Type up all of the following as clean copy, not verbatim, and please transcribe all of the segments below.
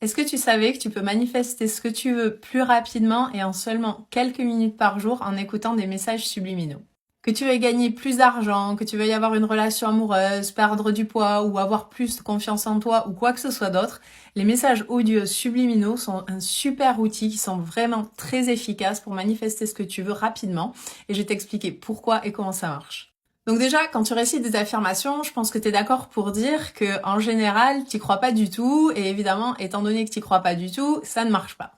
Est-ce que tu savais que tu peux manifester ce que tu veux plus rapidement et en seulement quelques minutes par jour en écoutant des messages subliminaux? Que tu veuilles gagner plus d'argent, que tu veuilles avoir une relation amoureuse, perdre du poids ou avoir plus de confiance en toi ou quoi que ce soit d'autre, les messages audio subliminaux sont un super outil qui sont vraiment très efficaces pour manifester ce que tu veux rapidement et je vais t'expliquer pourquoi et comment ça marche. Donc déjà, quand tu récites des affirmations, je pense que tu es d'accord pour dire que en général, tu crois pas du tout et évidemment, étant donné que tu crois pas du tout, ça ne marche pas.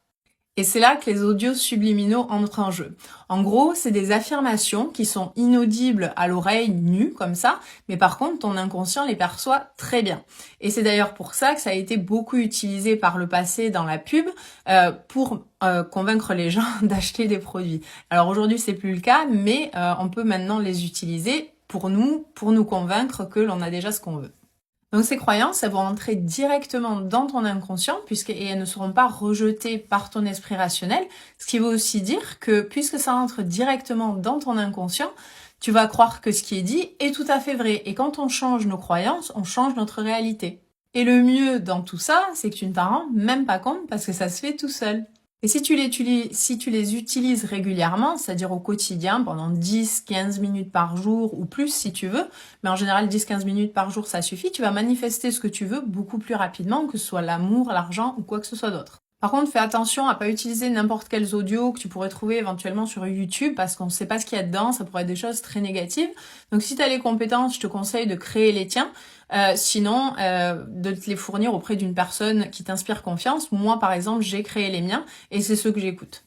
Et c'est là que les audios subliminaux entrent en jeu. En gros, c'est des affirmations qui sont inaudibles à l'oreille nue, comme ça, mais par contre, ton inconscient les perçoit très bien. Et c'est d'ailleurs pour ça que ça a été beaucoup utilisé par le passé dans la pub pour convaincre les gens d'acheter des produits. Alors aujourd'hui, c'est plus le cas, mais on peut maintenant les utiliser pour nous convaincre que l'on a déjà ce qu'on veut. Donc ces croyances, elles vont entrer directement dans ton inconscient et elles ne seront pas rejetées par ton esprit rationnel, ce qui veut aussi dire que puisque ça entre directement dans ton inconscient, tu vas croire que ce qui est dit est tout à fait vrai. Et quand on change nos croyances, on change notre réalité. Et le mieux dans tout ça, c'est que tu ne t'en rends même pas compte parce que ça se fait tout seul. Et si tu les utilises régulièrement, c'est-à-dire au quotidien, pendant 10-15 minutes par jour ou plus si tu veux, mais en général 10-15 minutes par jour ça suffit, tu vas manifester ce que tu veux beaucoup plus rapidement, que ce soit l'amour, l'argent ou quoi que ce soit d'autre. Par contre, fais attention à pas utiliser n'importe quels audios que tu pourrais trouver éventuellement sur YouTube parce qu'on ne sait pas ce qu'il y a dedans, ça pourrait être des choses très négatives. Donc si tu as les compétences, je te conseille de créer les tiens. Sinon, de te les fournir auprès d'une personne qui t'inspire confiance. Moi, par exemple, j'ai créé les miens et c'est ceux que j'écoute.